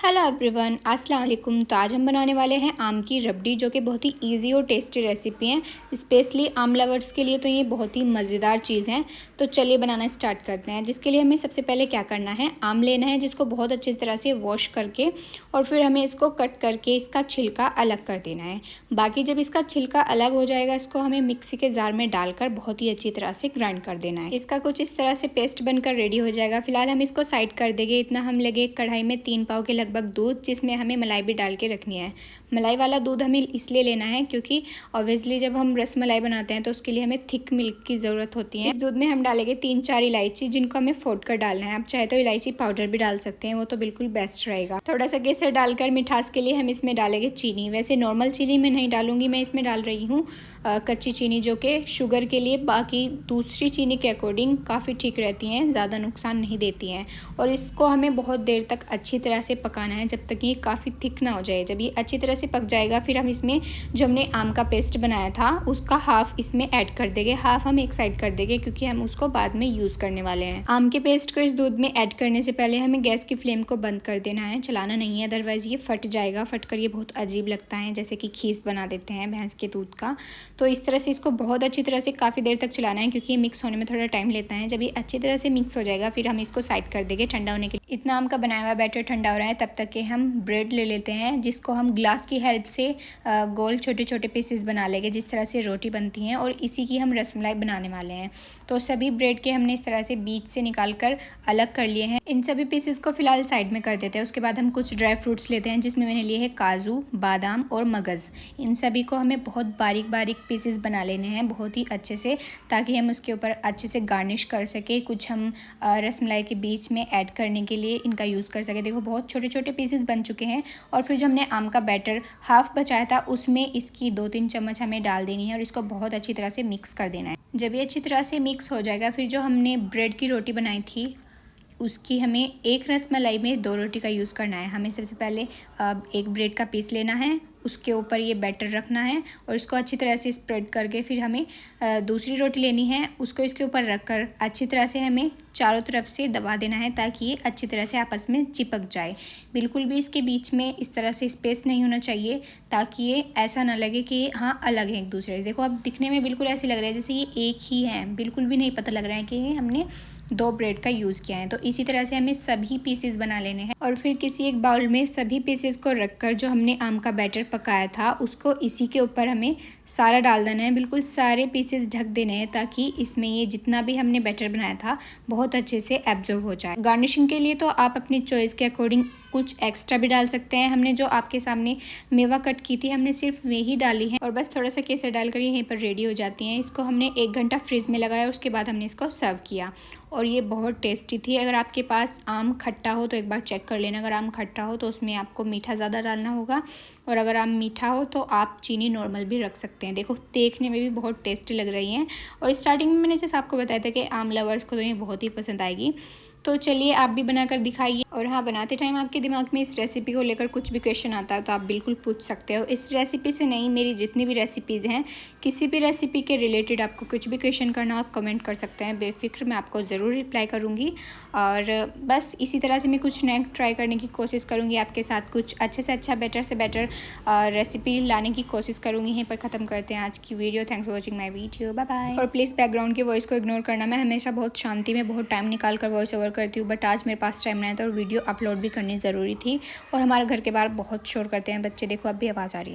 Hello everyone, अस्सलाम वालेकुम। तो आज हम बनाने वाले हैं आम की रबड़ी, जो कि बहुत ही इजी और टेस्टी रेसिपी है। स्पेशली आम लवर्स के लिए तो ये बहुत ही मज़ेदार चीज़ है। तो चलिए बनाना स्टार्ट करते हैं। जिसके लिए हमें सबसे पहले क्या करना है, आम लेना है जिसको बहुत अच्छी तरह से वॉश करके और फिर हमें इसको कट करके इसका छिलका अलग कर देना है। बाकी जब इसका छिलका अलग हो जाएगा, इसको हमें मिक्सी के जार में डालकर बहुत ही अच्छी तरह से ग्राइंड कर देना है। इसका कुछ इस तरह से पेस्ट बनकर रेडी हो जाएगा। फिलहाल हम इसको साइड कर देंगे। इतना हम लगे कढ़ाई में 3 पाव के लगभग दूध, जिसमें हमें मलाई भी डाल के रखनी है। मलाई वाला दूध हमें इसलिए लेना है क्योंकि ऑब्वियसली जब हम रस मलाई बनाते हैं तो उसके लिए हमें थिक मिल्क की ज़रूरत होती है। इस दूध में हम डालेंगे 3-4 इलायची, जिनको हमें फोड़ कर डालना है। आप चाहे तो इलायची पाउडर भी डाल सकते हैं, वो तो बिल्कुल बेस्ट रहेगा। थोड़ा सा केसर डालकर मिठास के लिए हम इसमें डालेंगे चीनी। वैसे नॉर्मल चीनी मैं नहीं डालूंगी, मैं इसमें डाल रही हूँ कच्ची चीनी, जो कि शुगर के लिए बाकी दूसरी चीनी के अकॉर्डिंग काफ़ी ठीक रहती हैं, ज़्यादा नुकसान नहीं देती हैं। और इसको हमें बहुत देर तक अच्छी तरह से पकाना है, जब तक ये काफ़ी थिक ना हो जाए। जब ये अच्छी तरह से पक जाएगा, फिर हम इसमें जो हमने आम का पेस्ट बनाया था उसका हाफ इसमें ऐड कर देंगे। हाफ हम एक साइड कर देंगे क्योंकि हम उसको बाद में यूज़ करने वाले हैं। आम के पेस्ट को इस दूध में ऐड करने से पहले हमें गैस की फ्लेम को बंद कर देना है, चलाना नहीं है, अदरवाइज़ ये फट जाएगा। फट कर ये बहुत अजीब लगता है, जैसे कि खीस बना देते हैं भैंस के दूध का। तो इस तरह से इसको बहुत अच्छी तरह से काफ़ी देर तक चलाना है, क्योंकि ये मिक्स होने में थोड़ा टाइम लेता है। जब ये अच्छी तरह से मिक्स हो जाएगा, फिर हम इसको साइड कर देंगे ठंडा होने के लिए। इतना आम का बनाया हुआ बैटर ठंडा हो रहा है, तब तक के हम ब्रेड ले लेते हैं, जिसको हम ग्लास की हेल्प से गोल छोटे छोटे पीसेस बना लेंगे, जिस तरह से रोटी बनती हैं, और इसी की हम रसमलाई बनाने वाले हैं। तो सभी ब्रेड के हमने इस तरह से बीच से निकाल कर अलग कर लिए हैं। इन सभी पीसेस को फिलहाल साइड में कर देते हैं। उसके बाद हम कुछ ड्राई फ्रूट्स लेते हैं, जिसमें मैंने लिए हैं काजू, बादाम और मगज़। इन सभी को हमें बहुत बारीक बारीक पीसेस बना लेने हैं, बहुत ही अच्छे से, ताकि हम उसके ऊपर अच्छे से गार्निश कर सके। कुछ हम रसमलाई के बीच में ऐड करने के लिए इनका यूज़ कर सके। देखो बहुत छोटे छोटे पीसेस बन चुके हैं। और फिर जो हमने आम का बैटर हाफ बचाया था, उसमें इसकी 2-3 चम्मच हमें डाल देनी है और इसको बहुत अच्छी तरह से मिक्स कर देना है। जब ये अच्छी तरह से मिक्स हो जाएगा, फिर जो हमने ब्रेड की रोटी बनाई थी उसकी हमें एक रसमलाई में 2 रोटी का यूज़ करना है। हमें सबसे पहले एक ब्रेड का पीस लेना है, उसके ऊपर ये बैटर रखना है और इसको अच्छी तरह से स्प्रेड करके फिर हमें दूसरी रोटी लेनी है, उसको इसके ऊपर रखकर अच्छी तरह से हमें चारों तरफ से दबा देना है, ताकि ये अच्छी तरह से आपस में चिपक जाए। बिल्कुल भी इसके बीच में इस तरह से स्पेस नहीं होना चाहिए, ताकि ये ऐसा ना लगे कि ये हाँ अलग है एक दूसरे से। देखो अब दिखने में बिल्कुल ऐसे लग रहा है जैसे ये एक ही है, बिल्कुल भी नहीं पता लग रहा है कि हमने 2 ब्रेड का यूज़ किया है। तो इसी तरह से हमें सभी पीसेस बना लेने हैं और फिर किसी एक बाउल में सभी पीसेस को रखकर जो हमने आम का बैटर पकाया था उसको इसी के ऊपर हमें सारा डाल देना है। बिल्कुल सारे पीसेस ढक देने हैं, ताकि इसमें ये जितना भी हमने बैटर बनाया था बहुत अच्छे से एब्जॉर्ब हो जाए। गार्निशिंग के लिए तो आप अपनी चॉइस के अकॉर्डिंग कुछ एक्स्ट्रा भी डाल सकते हैं। हमने जो आपके सामने मेवा कट की थी, हमने सिर्फ वे ही डाली है और बस थोड़ा सा केसर डालकर यहीं पर रेडी हो जाती हैं। इसको हमने 1 घंटा फ्रिज में लगाया, उसके बाद हमने इसको सर्व किया और ये बहुत टेस्टी थी। अगर आपके पास आम खट्टा हो तो एक बार चेक कर लेना। अगर आम खट्टा हो तो उसमें आपको मीठा ज़्यादा डालना होगा, और अगर आम मीठा हो तो आप चीनी नॉर्मल भी रख सकते हैं। देखो देखने में भी बहुत टेस्टी लग रही हैं। और स्टार्टिंग में मैंने जैसे आपको बताया था कि आम लवर्स को तो ये बहुत ही पसंद आएगी। तो चलिए आप भी बनाकर दिखाइए। और हाँ, बनाते टाइम आपके दिमाग में इस रेसिपी को लेकर कुछ भी क्वेश्चन आता है तो आप बिल्कुल पूछ सकते हो। इस रेसिपी से नहीं, मेरी जितनी भी रेसिपीज़ हैं, किसी भी रेसिपी के रिलेटेड आपको कुछ भी क्वेश्चन करना, आप कमेंट कर सकते हैं। बेफिक्र मैं आपको ज़रूर रिप्लाई करूँगी। और बस इसी तरह से मैं कुछ नया ट्राई करने की कोशिश करूँगी आपके साथ। कुछ अच्छे से अच्छा, बेटर से बेटर रेसिपी लाने की कोशिश करूँगी। यहीं पर ख़त्म करते हैं आज की video. Thanks for watching my video, bye bye. और प्लीज़ बैकग्राउंड की वॉइस को इग्नोर करना। मैं हमेशा बहुत शांति में बहुत टाइम निकाल कर वॉइस ओवर करती हूँ, बट आज मेरे पास टाइम नहीं था और वीडियो अपलोड भी करनी ज़रूरी थी। और हमारे घर के बाहर बहुत शोर करते हैं बच्चे, देखो अब भी आवाज़ आ रही है।